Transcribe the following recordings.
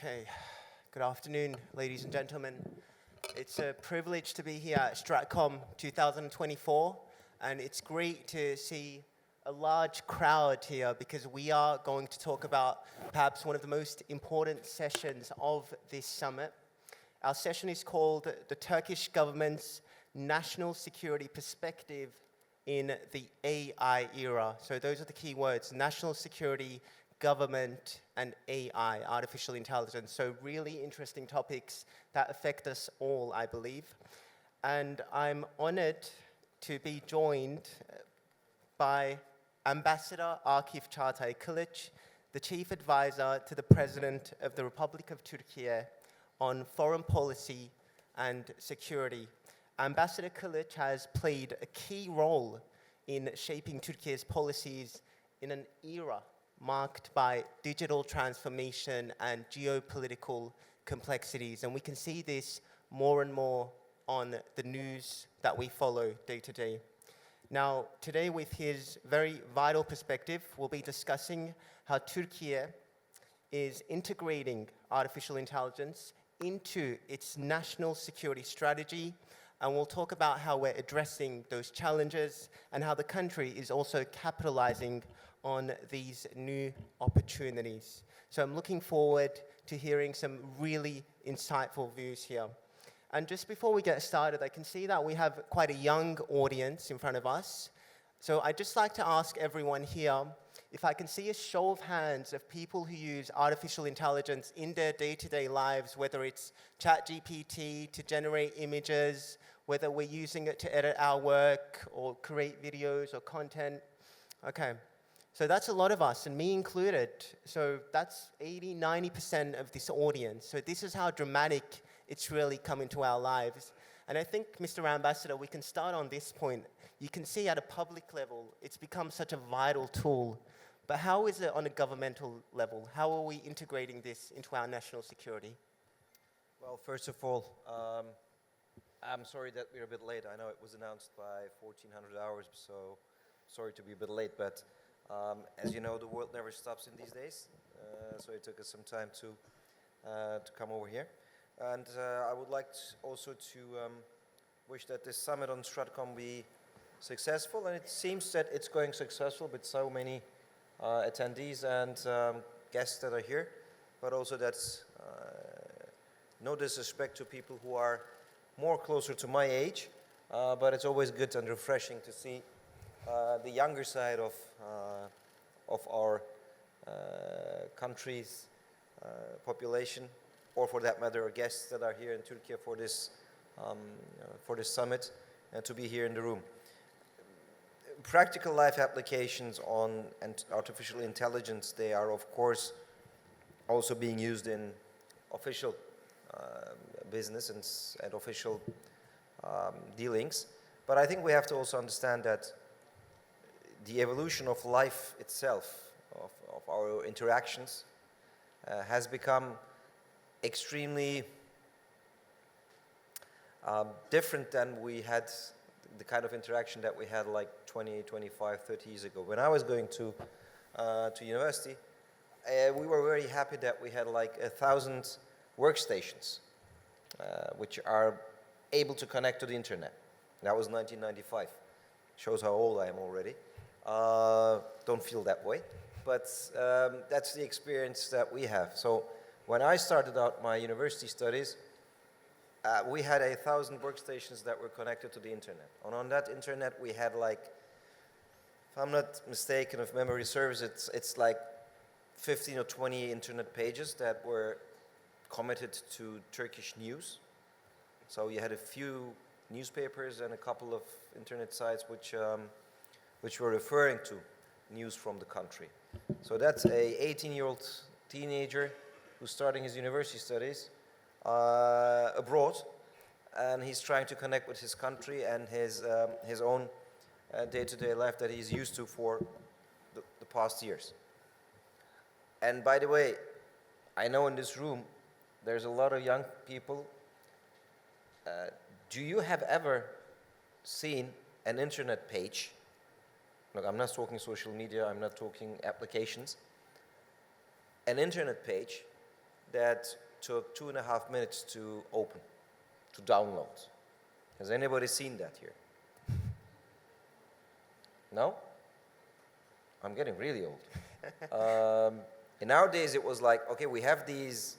Okay, good afternoon, ladies and gentlemen. It's a privilege to be here at Stratcom 2024, and it's great to see a large crowd here because we are going to talk about perhaps one of the most important sessions of this summit. Our session is called The Turkish Government's National Security Perspective in the AI Era. So those are the key words: national security, government, and AI, artificial intelligence. So really interesting topics that affect us all, I believe. And I'm honored to be joined by Ambassador Akif Çağatay Kılıç, the Chief Advisor to the President of the Republic of Turkiye on foreign policy and security. Ambassador Kılıç has played a key role in shaping Turkiye's policies in an era marked by digital transformation and geopolitical complexities. And we can see this more and more on the news that we follow day to day. Now, today with his very vital perspective, we'll be discussing how Turkiye is integrating artificial intelligence into its national security strategy, and we'll talk about how we're addressing those challenges and how the country is also capitalizing on these new opportunities. So I'm looking forward to hearing some really insightful views here. And just before we get started, I can see that we have quite a young audience in front of us. So I'd just like to ask everyone here if I can see a show of hands of people who use artificial intelligence in their day-to-day lives, whether it's ChatGPT to generate images, whether we're using it to edit our work or create videos or content. Okay. So that's a lot of us, and me included. So that's 80, 90% of this audience. So this is how dramatic it's really come into our lives. And I think, Mr. Ambassador, we can start on this point. You can see at a public level, it's become such a vital tool. But how is it on a governmental level? How are we integrating this into our national security? Well, first of all, I'm sorry that we're a bit late. I know it was announced by 1400 hours, so sorry to be a bit late, but as you know, the world never stops in these days, so it took us some time to come over here. And I would like also to wish that this summit on Stratcom be successful, and it seems that it's going successful with so many attendees and guests that are here, but also that's no disrespect to people who are more closer to my age, but it's always good and refreshing to see the younger side of our country's population, or for that matter, guests that are here in Turkey for this summit, and to be here in the room. Practical life applications on artificial intelligence, they are of course also being used in official business and official dealings. But I think we have to also understand that the evolution of life itself, of our interactions, has become extremely different than we had, the kind of interaction that we had like 20, 25, 30 years ago. When I was going to university, we were very happy that we had like 1,000 workstations, which are able to connect to the internet. That was 1995. Shows how old I am already. Don't feel that way, but that's the experience that we have. So when I started out my university studies, we had 1,000 workstations that were connected to the internet. And on that internet we had like, if I'm not mistaken, if memory serves, it's like 15 or 20 internet pages that were committed to Turkish news. So you had a few newspapers and a couple of internet sites which were referring to news from the country. So that's a 18-year-old teenager who's starting his university studies abroad, and he's trying to connect with his country and his own day-to-day life that he's used to for the past years. And by the way, I know in this room there's a lot of young people. Do you have ever seen an internet page? Look, I'm not talking social media, I'm not talking applications. An internet page that took 2.5 minutes to open, to download. Has anybody seen that here? No? I'm getting really old. In our days, it was like, okay, we have these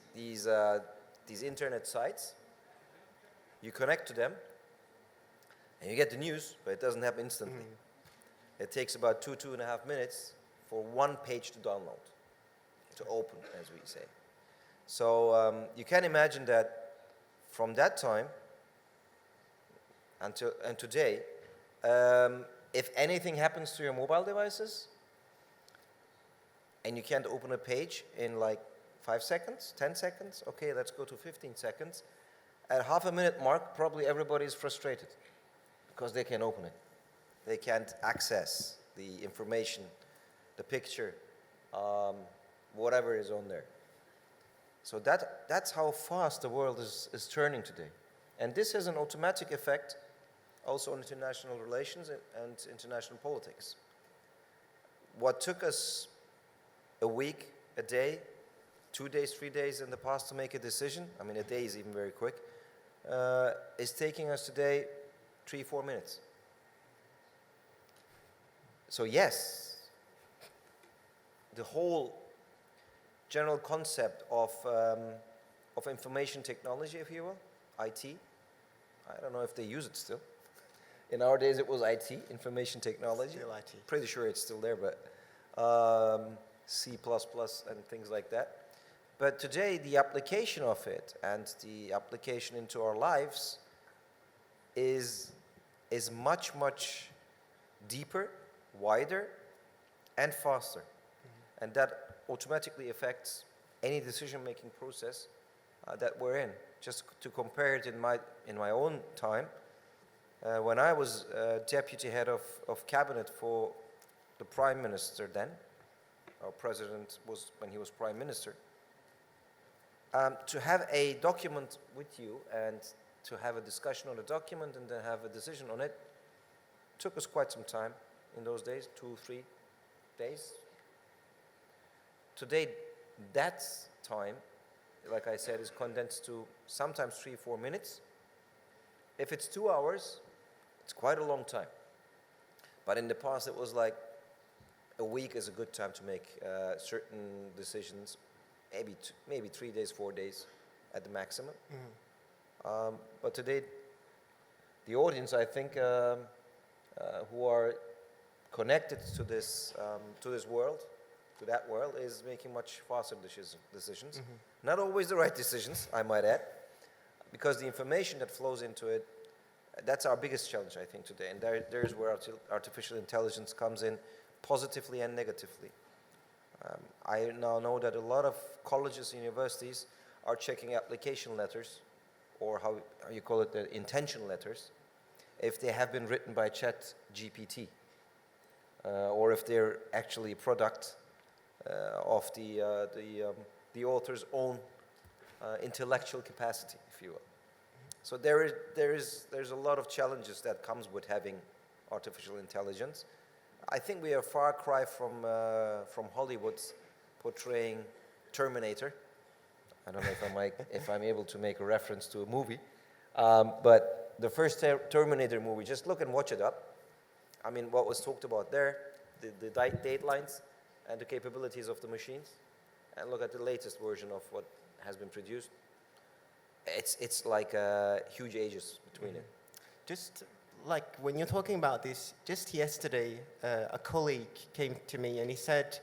internet sites. You connect to them, and you get the news, but it doesn't happen instantly. It takes about 2.5 minutes for one page to download, to open, as we say. So you can imagine that from that time until today, if anything happens to your mobile devices, and you can't open a page in like 5 seconds, 10 seconds, okay, let's go to 15 seconds. At half a minute mark, probably everybody is frustrated because they can't open it. They can't access the information, the picture, whatever is on there. So that's how fast the world is turning today. And this has an automatic effect also on international relations and international politics. What took us a week, a day, 2 days, 3 days in the past to make a decision, I mean a day is even very quick, is taking us today 3-4 minutes. So yes, the whole general concept of information technology, if you will, IT, I don't know if they use it still. In our days it was IT, information technology. Still IT. Pretty sure it's still there, but C++ and things like that. But today the application of it and the application into our lives is much, much deeper, wider, and faster. And that automatically affects any decision-making process that we're in. Just to compare it in my own time, when I was deputy head of cabinet for the prime minister then, our president was when he was prime minister, to have a document with you and to have a discussion on the document and then have a decision on it took us quite some time in those days, 2-3 days. Today, that time, like I said, is condensed to sometimes 3-4 minutes. If it's 2 hours, it's quite a long time. But in the past, it was like a week is a good time to make certain decisions, maybe 3 days, 4 days at the maximum. But today, the audience, I think, who are connected to this world, to that world, is making much faster decisions. Not always the right decisions, I might add, because the information that flows into it, that's our biggest challenge, I think, today. And there's where artificial intelligence comes in positively and negatively. I now know that a lot of colleges and universities are checking application letters, or how you call it, the intention letters, if they have been written by ChatGPT, or if they're actually a product of the author's own intellectual capacity, if you will. So there's a lot of challenges that comes with having artificial intelligence. I think we are a far cry from Hollywood's portraying Terminator. I don't know if I'm able to make a reference to a movie, but the first Terminator movie, just look and watch it up. I mean, what was talked about there, the datelines and the capabilities of the machines, and look at the latest version of what has been produced. It's like huge ages between it. Just like when you're talking about this, just yesterday, a colleague came to me and he said,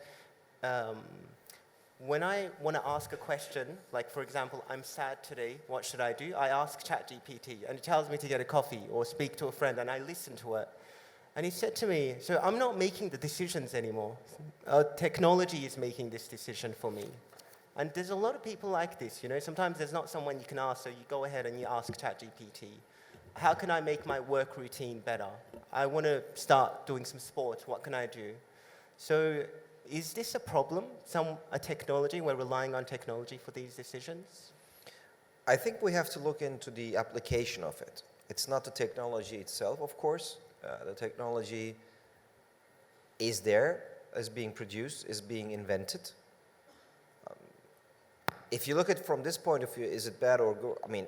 when I want to ask a question, like for example, I'm sad today, what should I do? I ask ChatGPT and it tells me to get a coffee or speak to a friend and I listen to it. And he said to me, so I'm not making the decisions anymore. Technology is making this decision for me. And there's a lot of people like this, you know. Sometimes there's not someone you can ask, so you go ahead and you ask ChatGPT. How can I make my work routine better? I want to start doing some sports. What can I do? So is this a problem, a technology? We're relying on technology for these decisions? I think we have to look into the application of it. It's not the technology itself, of course. The technology is there, is being produced, is being invented. if you look at it from this point of view, is it bad or good? I mean,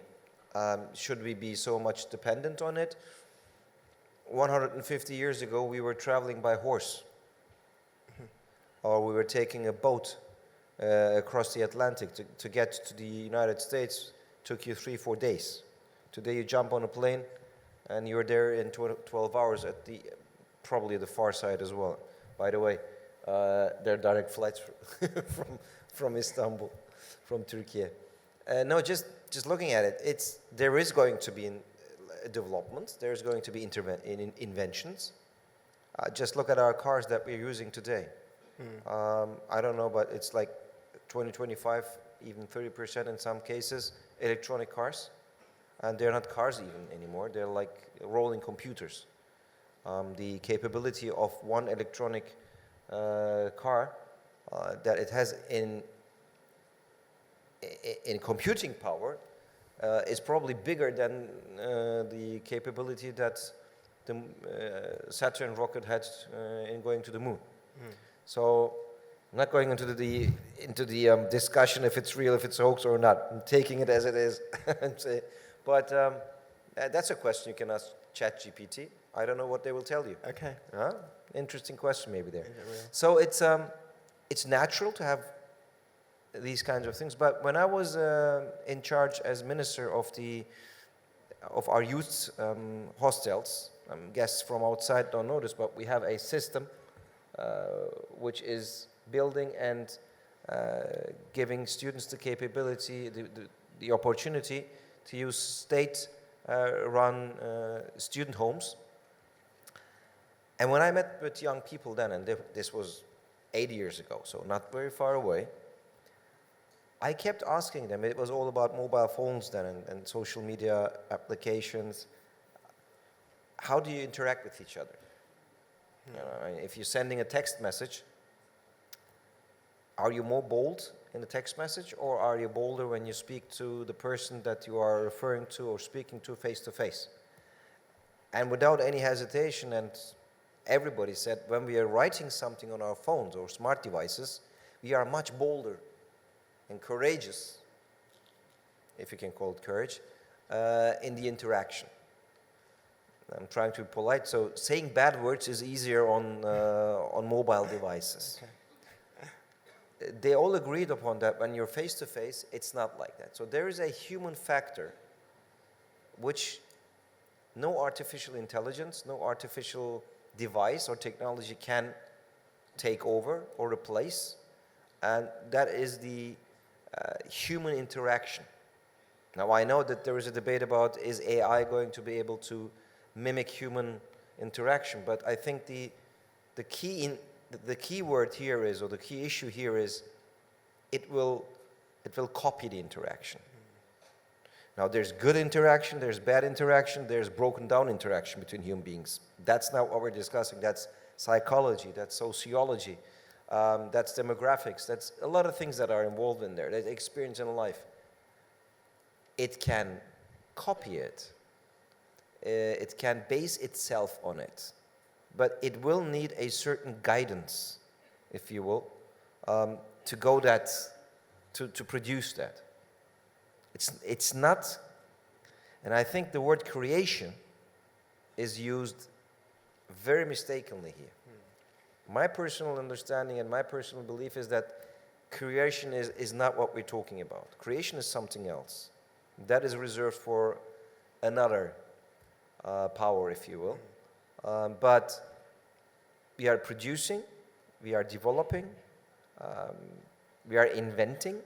should we be so much dependent on it? 150 years ago, we were traveling by horse, or we were taking a boat across the Atlantic to get to the United States. Took you 3-4 days. Today, you jump on a plane, and you're there in 12 hours at probably the far side as well. By the way, there are direct flights from Istanbul, from Turkey. No, just looking at it, there is going to be development. There's going to be inventions. Just look at our cars that we're using today. I don't know, but it's like 20-25, even 30% in some cases, electronic cars. And they're not cars even anymore. They're like rolling computers. The capability of one electronic car that it has in computing power is probably bigger than the capability that the Saturn rocket had in going to the moon. So I'm not going into the discussion if it's real, if it's a hoax or not. I'm taking it as it is. But that's a question you can ask ChatGPT. I don't know what they will tell you. Okay. Interesting question maybe there. Is it real? So it's natural to have these kinds of things. But when I was in charge as minister of our youth hostels, guests from outside don't know this, but we have a system which is building and giving students the capability, the opportunity to use state-run student homes. And when I met with young people then, and this was 8 years ago, so not very far away, I kept asking them, it was all about mobile phones then and social media applications. How do you interact with each other? You know, if you're sending a text message, are you more bold in the text message, or are you bolder when you speak to the person that you are referring to or speaking to face to face? And without any hesitation, and everybody said, when we are writing something on our phones or smart devices, we are much bolder and courageous, if you can call it courage, in the interaction. I'm trying to be polite, so saying bad words is easier on mobile devices. Okay. They all agreed upon that when you're face to face, it's not like that. So there is a human factor which no artificial intelligence, no artificial device or technology can take over or replace, and that is the human interaction. Now I know that there is a debate about, is AI going to be able to mimic human interaction, but I think the key word here is, or the key issue here is, it will copy the interaction. Now there's good interaction, there's bad interaction, there's broken down interaction between human beings. That's not what we're discussing. That's psychology, that's sociology, that's demographics, that's a lot of things that are involved in there, that experience in life. It can copy it. It can base itself on it. But it will need a certain guidance, if you will, to go to produce that. It's not, and I think the word creation is used very mistakenly here. My personal understanding and my personal belief is that creation is not what we're talking about. Creation is something else. That is reserved for another power, if you will. But we are producing, we are developing, we are inventing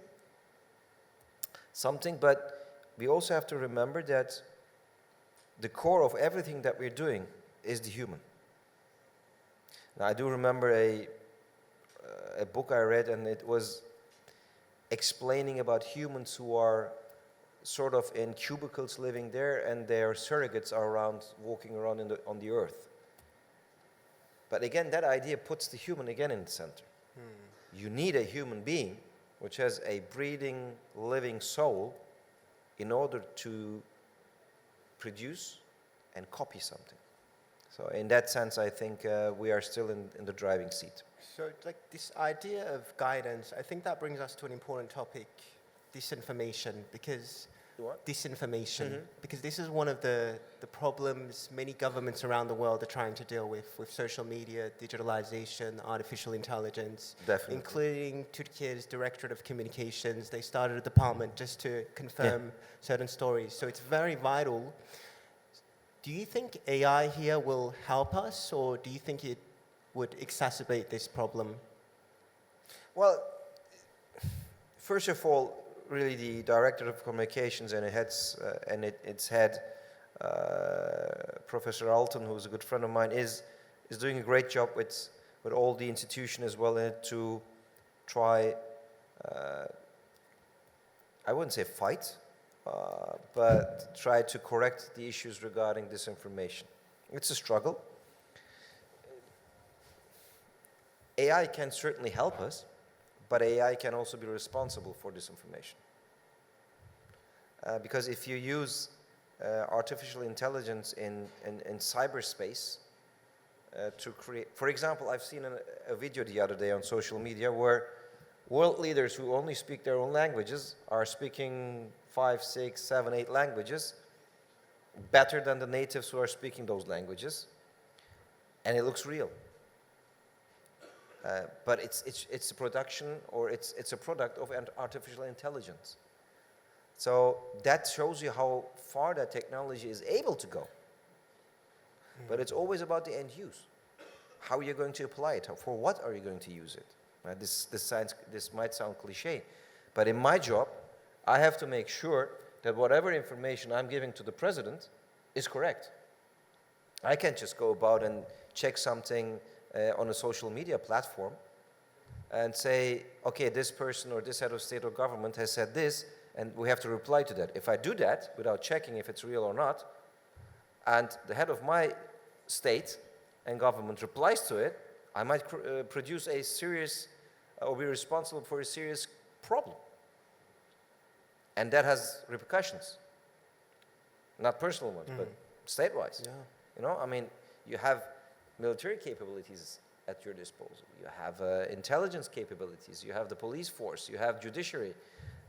something, but we also have to remember that the core of everything that we're doing is the human. Now, I do remember a book I read, and it was explaining about humans who are sort of in cubicles living there, and their surrogates are around, walking around on the earth. But again, that idea puts the human again in the center. You need a human being which has a breathing, living soul in order to produce and copy something. So in that sense, I think we are still in the driving seat. So like this idea of guidance, I think that brings us to an important topic disinformation, because What? disinformation, because this is one of the problems many governments around the world are trying to deal with social media, digitalization, artificial intelligence, Definitely. including Turkey's Directorate of Communications. They started a department just to confirm certain stories. So it's very vital. Do you think AI here will help us, or do you think it would exacerbate this problem? Well, first of all, really the Director of Communications and its head, Professor Alton, who's a good friend of mine, is doing a great job with all the institution as well in it to try, I wouldn't say fight, but try to correct the issues regarding disinformation. It's a struggle. AI can certainly help us, but AI can also be responsible for disinformation. Because if you use artificial intelligence in cyberspace to create, for example, I've seen a video the other day on social media where world leaders who only speak their own languages are speaking 5, 6, 7, 8 languages better than the natives who are speaking those languages, and it looks real. But it's a production, or it's a product of artificial intelligence. So that shows you how far that technology is able to go. But it's always about the end use. How are you going to apply it? For what are you going to use it? This might sound cliche, but in my job, I have to make sure that whatever information I'm giving to the president is correct. I can't just go about and check something on a social media platform and say, okay, this person or this head of state or government has said this, and we have to reply to that. If I do that without checking if it's real or not, and the head of my state and government replies to it, I might produce a serious, or be responsible for a serious problem. And that has repercussions. Not personal ones, but state-wise. Yeah. You know, I mean, you have military capabilities at your disposal. You have intelligence capabilities. You have the police force. You have judiciary.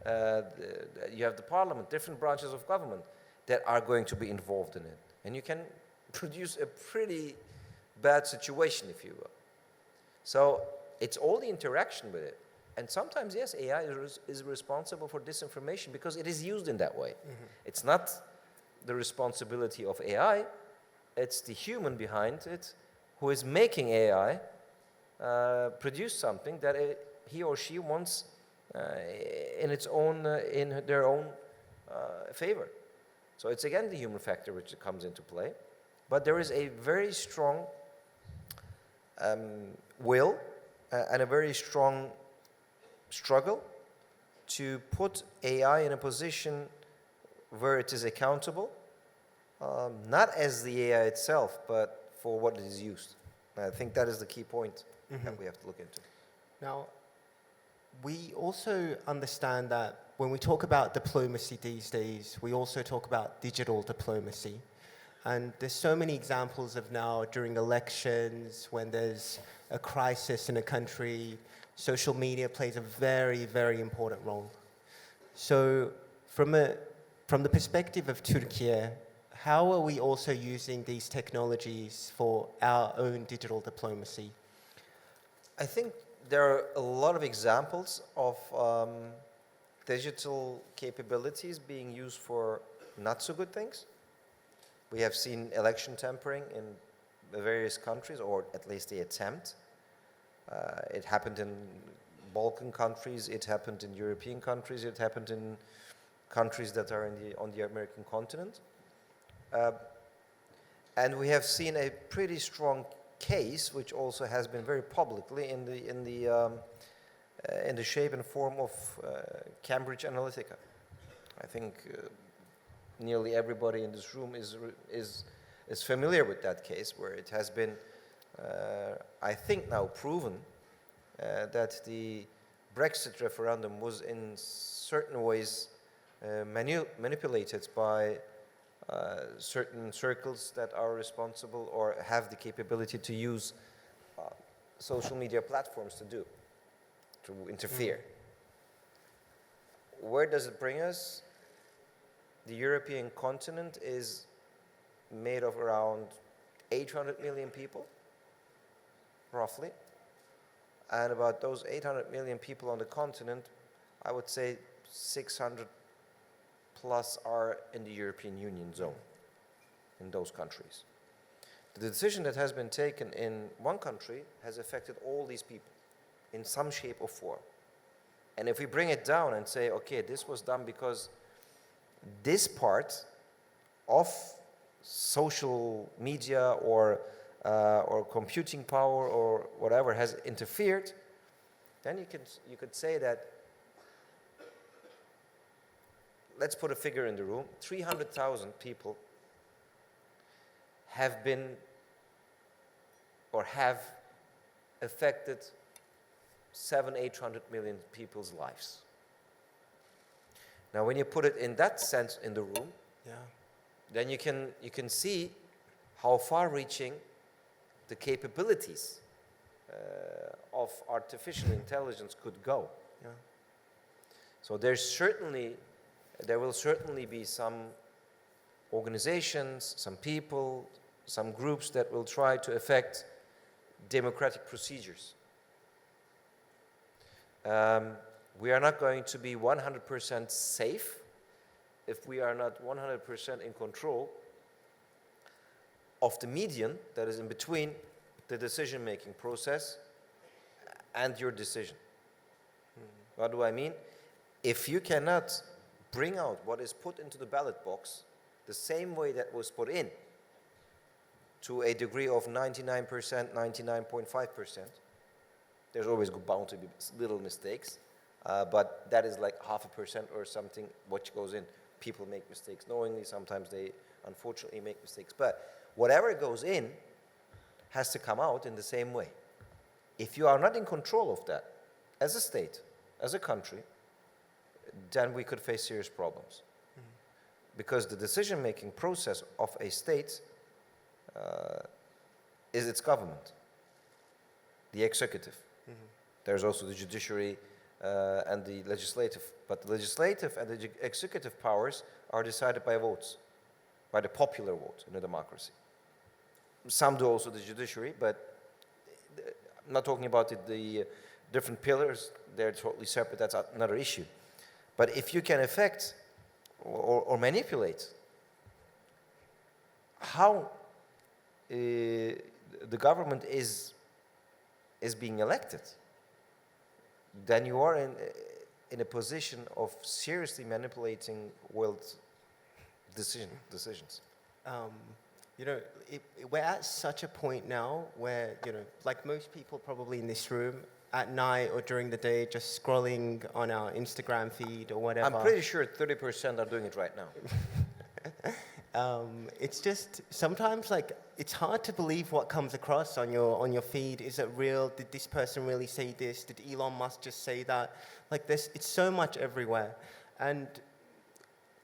You have the parliament, different branches of government that are going to be involved in it. And you can produce a pretty bad situation, if you will. So it's all the interaction with it. And sometimes, yes, AI is responsible for disinformation because it is used in that way. It's not the responsibility of AI. It's the human behind it who is making AI produce something that he or she wants in their own favor. So it's again the human factor which comes into play. But there is a very strong will and a very strong struggle to put AI in a position where it is accountable, not as the AI itself, but for what it is used. And I think that is the key point that we have to look into. Now, we also understand that when we talk about diplomacy these days, we also talk about digital diplomacy. And there's so many examples of now during elections, when there's a crisis in a country, social media plays a very, very important role. So from the perspective of Turkey, how are we also using these technologies for our own digital diplomacy? I think there are a lot of examples of digital capabilities being used for not so good things. We have seen election tampering in the various countries, or at least the attempt. It happened in Balkan countries, it happened in European countries, it happened in countries that are on the American continent. And we have seen a pretty strong case, which also has been very publicly in the shape and form of Cambridge Analytica. I think nearly everybody in this room is familiar with that case, where it has been, I think now proven that the Brexit referendum was in certain ways manipulated by certain circles that are responsible or have the capability to use social media platforms to interfere. where does it bring us? The European continent is made of around 800 million people, roughly. And about those 800 million people on the continent, I would say 600 plus are in the European Union zone, in those countries. The decision that has been taken in one country has affected all these people in some shape or form. And if we bring it down and say, okay, this was done because this part of social media or computing power or whatever has interfered, then you could say that, let's put a figure in the room, 300,000 people have been or have affected 700-800 million people's lives. Now, when you put it in that sense in the room, then you can see how far-reaching the capabilities of artificial intelligence could go. Yeah. So there will certainly be some organizations, some people, some groups that will try to affect democratic procedures. We are not going to be 100% safe if we are not 100% in control of the median that is in between the decision-making process and your decision. Mm-hmm. What do I mean? If you cannot bring out what is put into the ballot box the same way that was put in, to a degree of 99%, 99.5%, there's always bound to be little mistakes, but that is like 0.5% or something which goes in. People make mistakes knowingly, sometimes they unfortunately make mistakes, but whatever goes in has to come out in the same way. If you are not in control of that, as a state, as a country, then we could face serious problems. Mm-hmm. Because the decision-making process of a state is its government, the executive. Mm-hmm. There's also the judiciary and the legislative, but the legislative and the executive powers are decided by votes, by the popular vote in a democracy. Some do also the judiciary, but I'm not talking about the different pillars, they're totally separate, that's another issue. But if you can affect or manipulate how the government is being elected, then you are in a position of seriously manipulating world decisions. We're at such a point now where, like most people probably in this room, at night or during the day, just scrolling on our Instagram feed or whatever. I'm pretty sure 30% are doing it right now. It's just sometimes it's hard to believe what comes across on your feed. Is it real? Did this person really say this? Did Elon Musk just say that? Like this, it's so much everywhere. And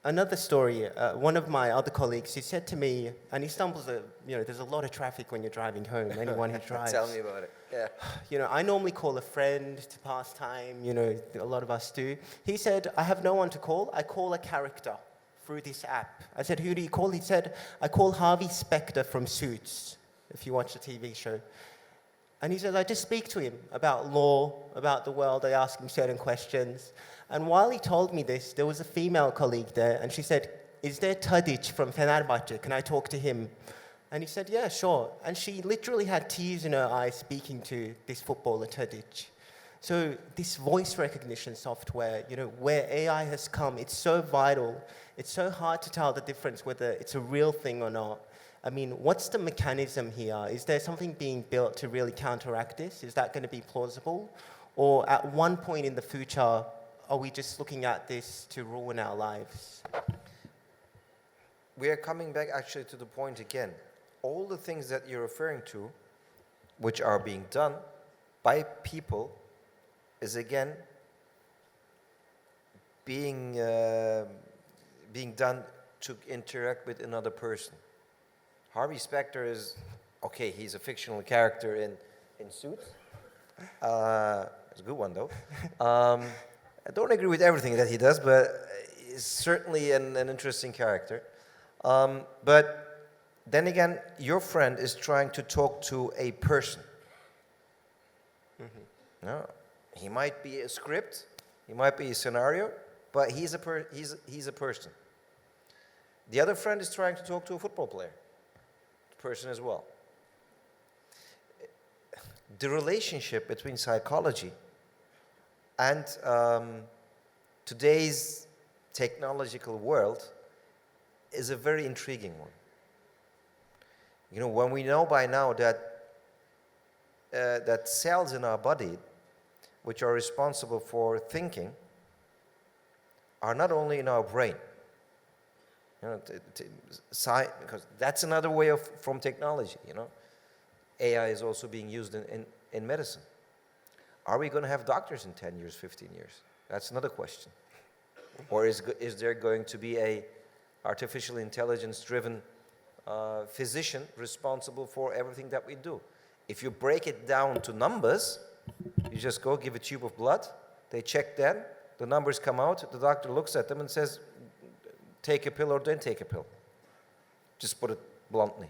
another story, one of my other colleagues, he said to me, and he stumbles, there's a lot of traffic when you're driving home, anyone who drives. Tell me about it, yeah. I normally call a friend to pass time, a lot of us do. He said, I have no one to call, I call a character through this app. I said, who do you call? He said, I call Harvey Specter from Suits, if you watch the TV show. And he said, I just speak to him about law, about the world, I ask him certain questions. And while he told me this, there was a female colleague there, and she said, is there Tadic from Fenerbahce? Can I talk to him? And he said, yeah, sure. And she literally had tears in her eyes speaking to this footballer, Tadic. So this voice recognition software, where AI has come, it's so vital. It's so hard to tell the difference whether it's a real thing or not. I mean, what's the mechanism here? Is there something being built to really counteract this? Is that going to be plausible? Or at one point in the future, are we just looking at this to ruin our lives? We are coming back actually to the point again. All the things that you're referring to, which are being done by people, is again being done to interact with another person. Harvey Specter is, okay, he's a fictional character in Suits. It's a good one though. I don't agree with everything that he does, but he's certainly an interesting character. But then again, your friend is trying to talk to a person. No, he might be a script, he might be a scenario, but he's a person. The other friend is trying to talk to a football player, person as well. The relationship between psychology and today's technological world is a very intriguing one. You know, when we know by now that that cells in our body, which are responsible for thinking, are not only in our brain. You know, because that's another way from technology, you know. AI is also being used in medicine. Are we going to have doctors in 10 years, 15 years? That's another question. Or is there going to be a artificial intelligence-driven physician responsible for everything that we do? If you break it down to numbers, you just go give a tube of blood, they check then, the numbers come out, the doctor looks at them and says, take a pill or don't take a pill. Just put it bluntly.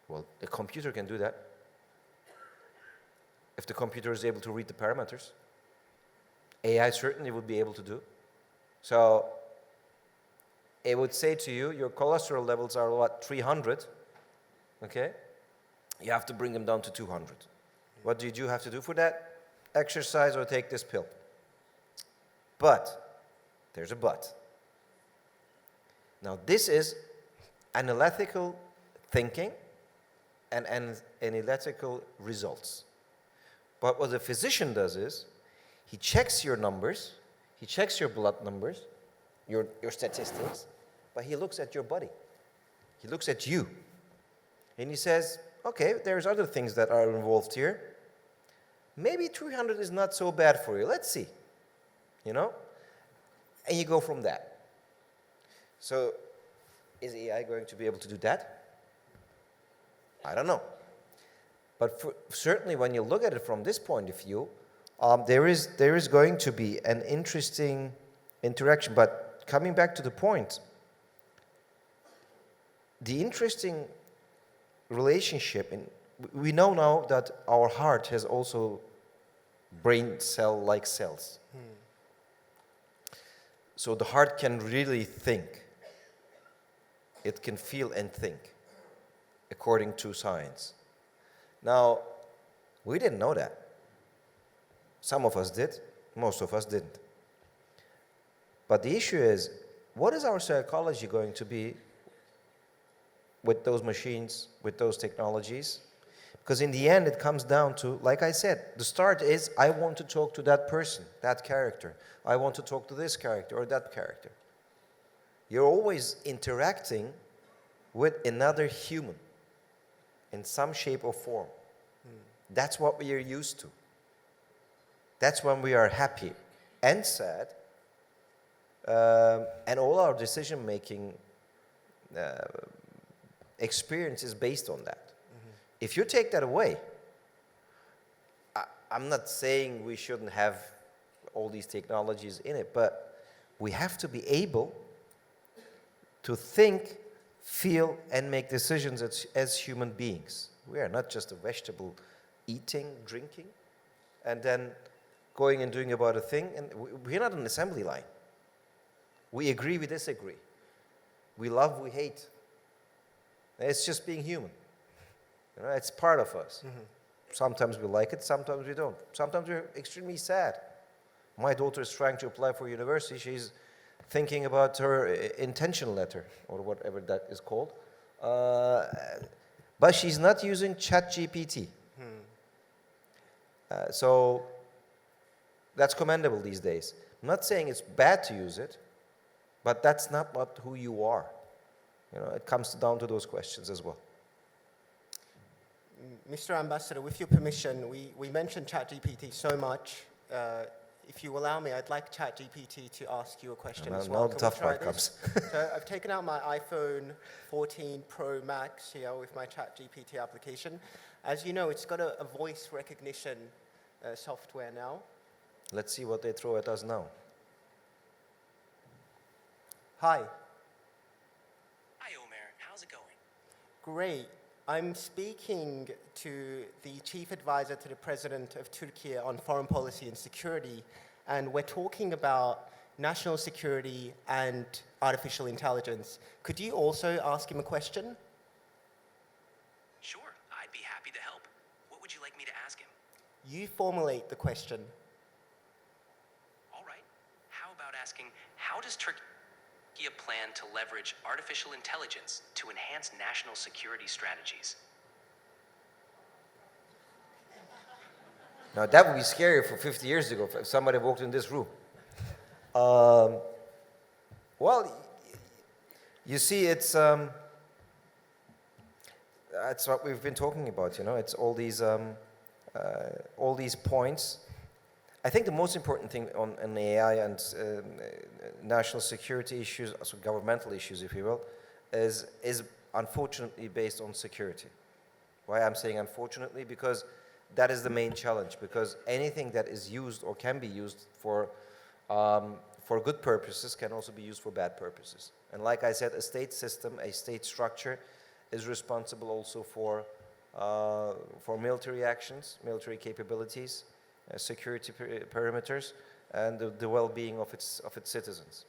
Well, the computer can do that. If the computer is able to read the parameters, AI certainly would be able to do. So it would say to you, your cholesterol levels are what, 300, okay? You have to bring them down to 200. What do you have to do for that? Exercise or take this pill. But, there's a but. Now this is analytical thinking and analytical results. But what the physician does is, he checks your numbers, he checks your blood numbers, your statistics, but he looks at your body. He looks at you. And he says, okay, there's other things that are involved here. Maybe 300 is not so bad for you. Let's see. You know? And you go from that. So, is AI going to be able to do that? I don't know. But certainly when you look at it from this point of view, there is going to be an interesting interaction. But coming back to the point, the interesting relationship, we know now that our heart has also brain cell-like cells. So the heart can really think. It can feel and think, according to science. Now, we didn't know that. Some of us did, most of us didn't. But the issue is, what is our psychology going to be with those machines, with those technologies? Because in the end, it comes down to, like I said, the start is, I want to talk to that person, that character. I want to talk to this character or that character. You're always interacting with another human in some shape or form. That's what we are used to. That's when we are happy and sad, and all our decision-making experience is based on that. If you take that away, I'm not saying we shouldn't have all these technologies in it, but we have to be able to think, feel, and make decisions as human beings. We are not just a vegetable eating, drinking, and then going and doing about a thing. And we're not an assembly line. We agree, we disagree. We love, we hate. It's just being human. You know, it's part of us. Sometimes we like it, sometimes we don't. Sometimes we're extremely sad. My daughter is trying to apply for university. She's thinking about her intention letter, or whatever that is called. But she's not using ChatGPT. So that's commendable these days. I'm not saying it's bad to use it, but that's not who you are. You know, it comes down to those questions as well. Mr. Ambassador, with your permission, we mentioned ChatGPT so much. If you allow me, I'd like ChatGPT to ask you a question as well. Now the tough part comes. So I've taken out my iPhone 14 Pro Max here with my ChatGPT application. As you know, it's got a voice recognition software now. Let's see what they throw at us now. Hi. Hi, Ömer. How's it going? Great. I'm speaking to the Chief Advisor to the President of Turkey on Foreign Policy and Security, and we're talking about national security and artificial intelligence. Could you also ask him a question? Sure, I'd be happy to help. What would you like me to ask him? You formulate the question. All right. How about asking, how does Turkey plan to leverage artificial intelligence to enhance national security strategies? Now that would be scary for 50 years ago if somebody walked in this room. Well, you see, it's that's what we've been talking about. It's all these points. I think the most important thing on AI and national security issues, also governmental issues, if you will, is unfortunately based on security. Why I'm saying unfortunately? Because that is the main challenge. Because anything that is used or can be used for good purposes can also be used for bad purposes. And like I said, a state system, a state structure, is responsible also for military actions, military capabilities, security perimeters, and the well-being of its citizens.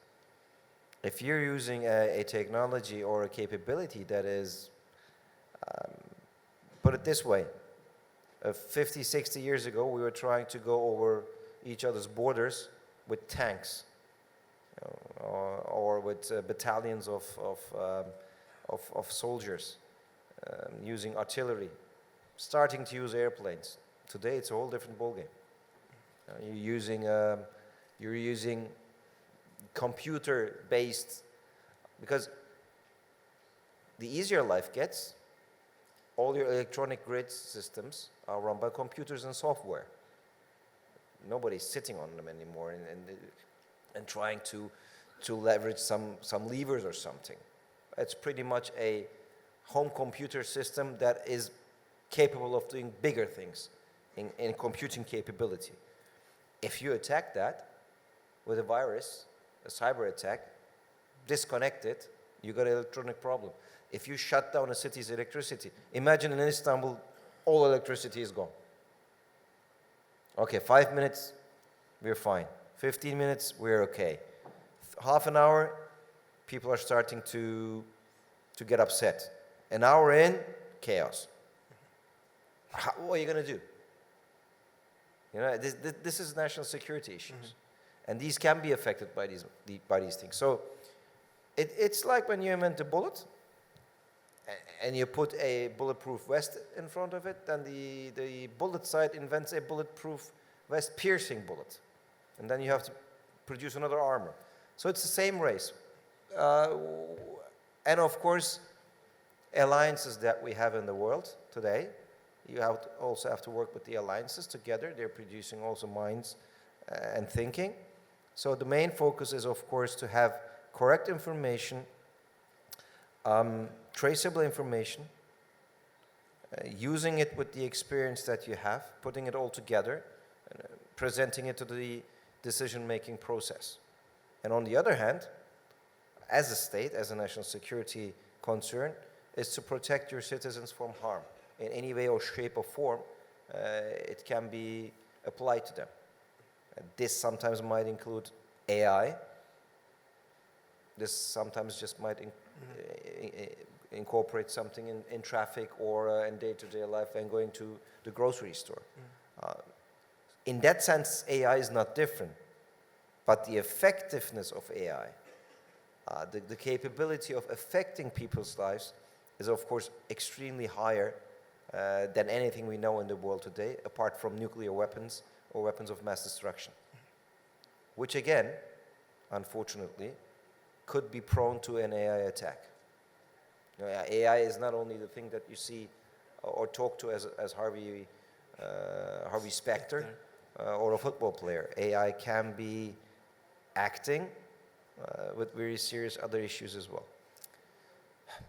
If you're using a technology or a capability that is, put it this way, 50, 60 years ago, we were trying to go over each other's borders with tanks, or with battalions of soldiers, using artillery, starting to use airplanes. Today, it's a whole different ballgame. You're using computer-based, because the easier life gets, all your electronic grid systems are run by computers and software. Nobody's sitting on them anymore and trying to leverage some levers or something. It's pretty much a home computer system that is capable of doing bigger things in computing capability. If you attack that with a virus, a cyber attack, disconnect it, you got an electronic problem. If you shut down a city's electricity, imagine in Istanbul, all electricity is gone. Okay, 5 minutes, we're fine. 15 minutes, we're okay. Half an hour, people are starting to get upset. An hour in, chaos. What are you going to do? This is national security issues. And these can be affected by these things. So it's like when you invent a bullet, and you put a bulletproof vest in front of it, then the bullet side invents a bulletproof vest piercing bullet. And then you have to produce another armor. So it's the same race. And of course, alliances that we have in the world today, you also have to work with the alliances together. They're producing also minds and thinking. So the main focus is, of course, to have correct information, traceable information, using it with the experience that you have, putting it all together, and presenting it to the decision-making process. And on the other hand, as a state, as a national security concern, is to protect your citizens from harm in any way or shape or form it can be applied to them. This sometimes might include AI. This sometimes just might incorporate something in traffic or in day-to-day life and going to the grocery store. In that sense, AI is not different. But the effectiveness of AI, the capability of affecting people's lives is, of course, extremely higher than anything we know in the world today, apart from nuclear weapons or weapons of mass destruction. Which again, unfortunately, could be prone to an AI attack. AI is not only the thing that you see or talk to as Harvey Specter or a football player. AI can be acting with very serious other issues as well.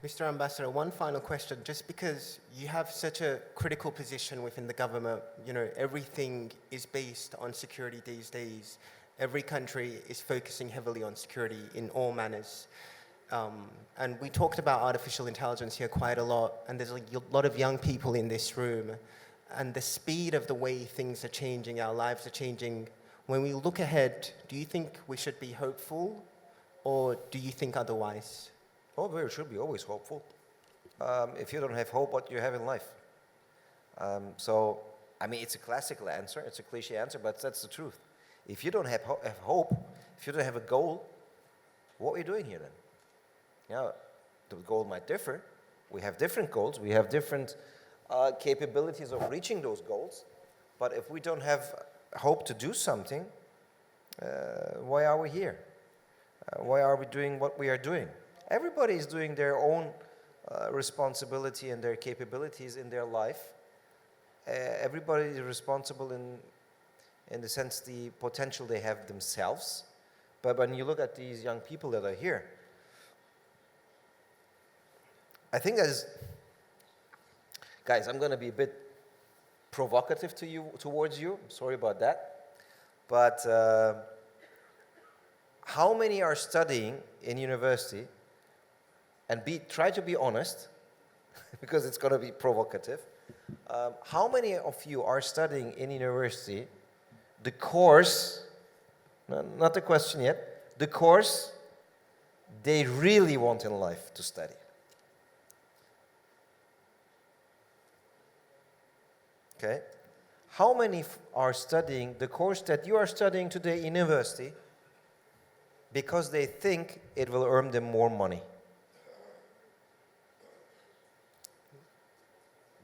Mr. Ambassador, one final question. Just because you have such a critical position within the government, you know, everything is based on security these days. Every country is focusing heavily on security in all manners. And we talked about artificial intelligence here quite a lot, and there's a lot of young people in this room, and the speed of the way things are changing, our lives are changing. When we look ahead, do you think we should be hopeful, or do you think otherwise? Oh, we should be always hopeful. If you don't have hope, what do you have in life? So, I mean, it's a classical answer, it's a cliche answer, but that's the truth. If you don't have hope, if you don't have a goal, what are you doing here then? Yeah, the goal might differ. We have different goals, we have different capabilities of reaching those goals, but if we don't have hope to do something, why are we here? Why are we doing what we are doing? Everybody is doing their own responsibility and their capabilities in their life. Everybody is responsible in the sense the potential they have themselves. But when you look at these young people that are here, I think that is, guys, I'm going to be a bit provocative towards you. Sorry about that. But how many are studying in university? And try to be honest, because it's going to be provocative. How many of you are studying in university the course, not the question yet, the course they really want in life to study? Okay. How many are studying the course that you are studying today in university because they think it will earn them more money?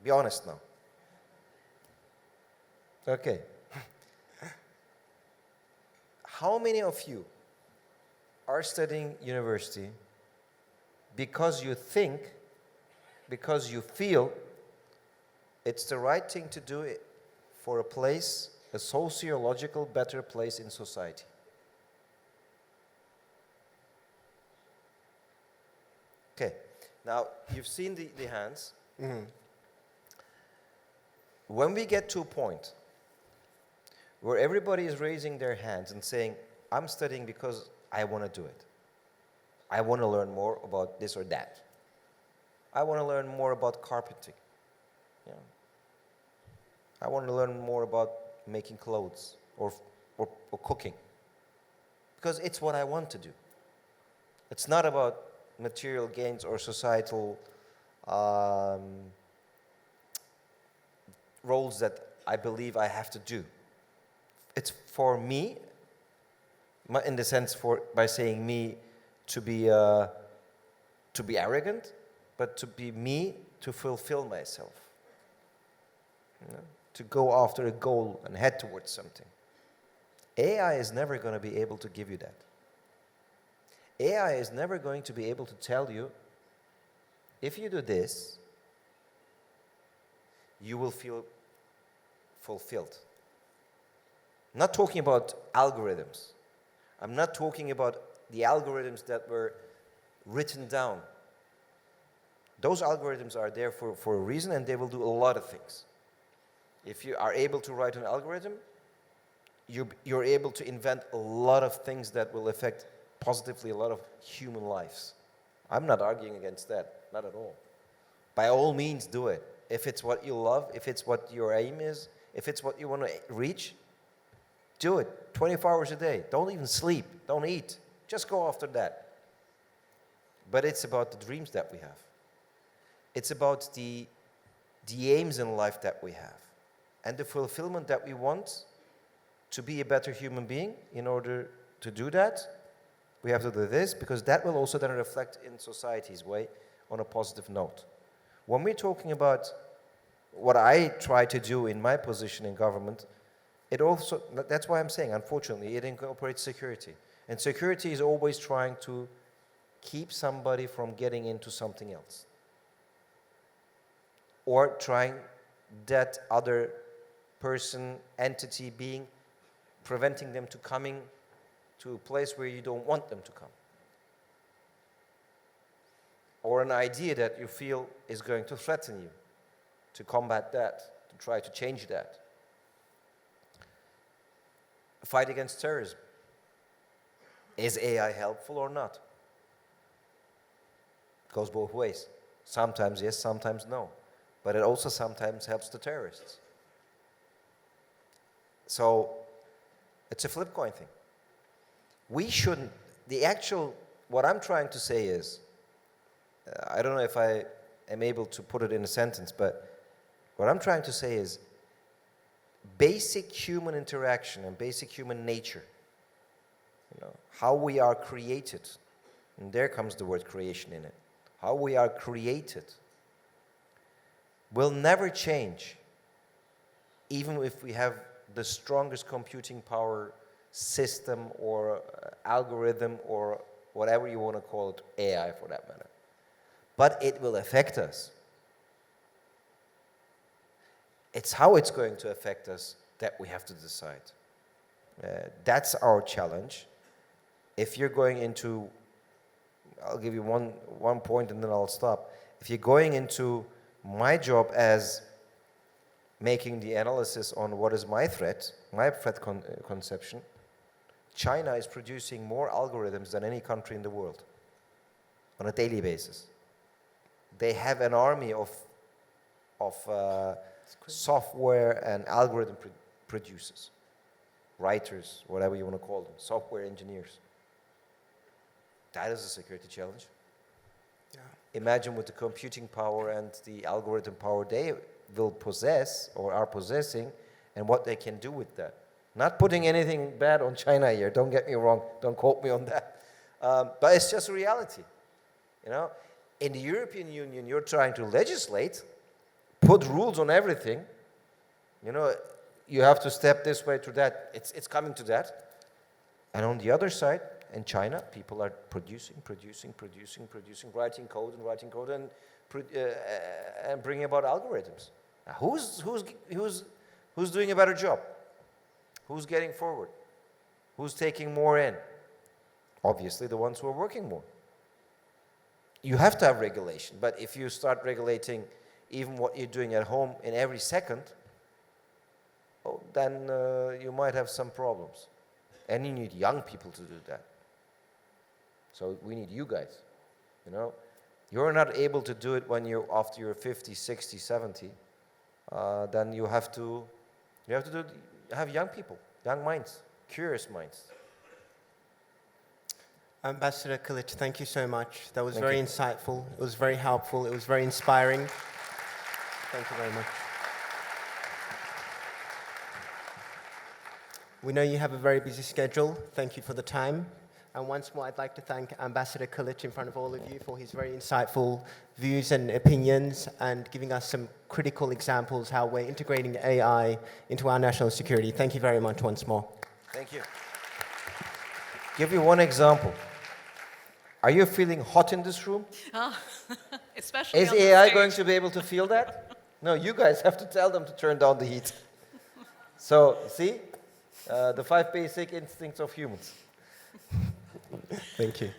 Be honest now. Okay. How many of you are studying university because you think, because you feel it's the right thing to do it for a place, a sociological better place in society? Okay. Now, you've seen the hands. Mm-hmm. When we get to a point where everybody is raising their hands and saying, I'm studying because I want to do it. I want to learn more about this or that. I want to learn more about carpentry. Yeah. I want to learn more about making clothes or cooking. Because it's what I want to do. It's not about material gains or societal roles that I believe I have to do. It's for me, in the sense by saying me to be arrogant, but to be me to fulfill myself. You know, to go after a goal and head towards something. AI is never going to be able to give you that. AI is never going to be able to tell you, if you do this, you will feel fulfilled. I'm not talking about algorithms. I'm not talking about the algorithms that were written down. Those algorithms are there for a reason, and they will do a lot of things. If you are able to write an algorithm, you're able to invent a lot of things that will affect positively a lot of human lives. I'm not arguing against that, not at all. By all means, do it. If it's what you love, if it's what your aim is, if it's what you want to reach, do it 24 hours a day. Don't even sleep, don't eat. Just go after that. But it's about the dreams that we have. It's about the aims in life that we have. And the fulfillment that we want to be a better human being. In order to do that, we have to do this, because that will also then reflect in society's way on a positive note. When we're talking about what I try to do in my position in government, it also, that's why I'm saying, unfortunately, it incorporates security. And security is always trying to keep somebody from getting into something else. Or trying that other person, entity, being, preventing them to coming to a place where you don't want them to come. or an idea that you feel is going to threaten you, to combat that, to try to change that. Fight against terrorism. Is AI helpful or not? Goes both ways. Sometimes yes, sometimes no. But it also sometimes helps the terrorists. So it's a flip coin thing. We shouldn't, what I'm trying to say is, I don't know if I am able to put it in a sentence, but what I'm trying to say is basic human interaction and basic human nature, how we are created, and there comes the word creation in it, how we are created will never change, even if we have the strongest computing power system or algorithm or whatever you want to call it, AI for that matter. But it will affect us. It's how it's going to affect us that we have to decide. That's our challenge. If you're going into, I'll give you one point and then I'll stop. If you're going into my job as making the analysis on what is my threat conception, China is producing more algorithms than any country in the world on a daily basis. They have an army of software and algorithm producers, writers, whatever you want to call them, software engineers. That is a security challenge. Yeah. Imagine with the computing power and the algorithm power they will possess or are possessing and what they can do with that. Not putting anything bad on China here, don't get me wrong, don't quote me on that. But it's just a reality. In the European Union, you're trying to legislate, put rules on everything. You have to step this way to that. It's coming to that. And on the other side, in China, people are producing, writing code and bringing about algorithms. Now, who's doing a better job? Who's getting forward? Who's taking more in? Obviously, the ones who are working more. You have to have regulation, but if you start regulating even what you're doing at home in every second, then you might have some problems. And you need young people to do that. So we need you guys, You're not able to do it when you're after you're 50, 60, 70. Then you have to have young people, young minds, curious minds. Ambassador Kılıç, thank you so much. That was very insightful. It was very helpful. It was very inspiring. Thank you very much. We know you have a very busy schedule. Thank you for the time. And once more, I'd like to thank Ambassador Kılıç in front of all of you for his very insightful views and opinions and giving us some critical examples how we're integrating AI into our national security. Thank you very much once more. Thank you. Give you one example. Are you feeling hot in this room? Especially Is on the AI stage. going to be able to feel that? No, you guys have to tell them to turn down the heat. So, see? The 5 basic instincts of humans. Thank you.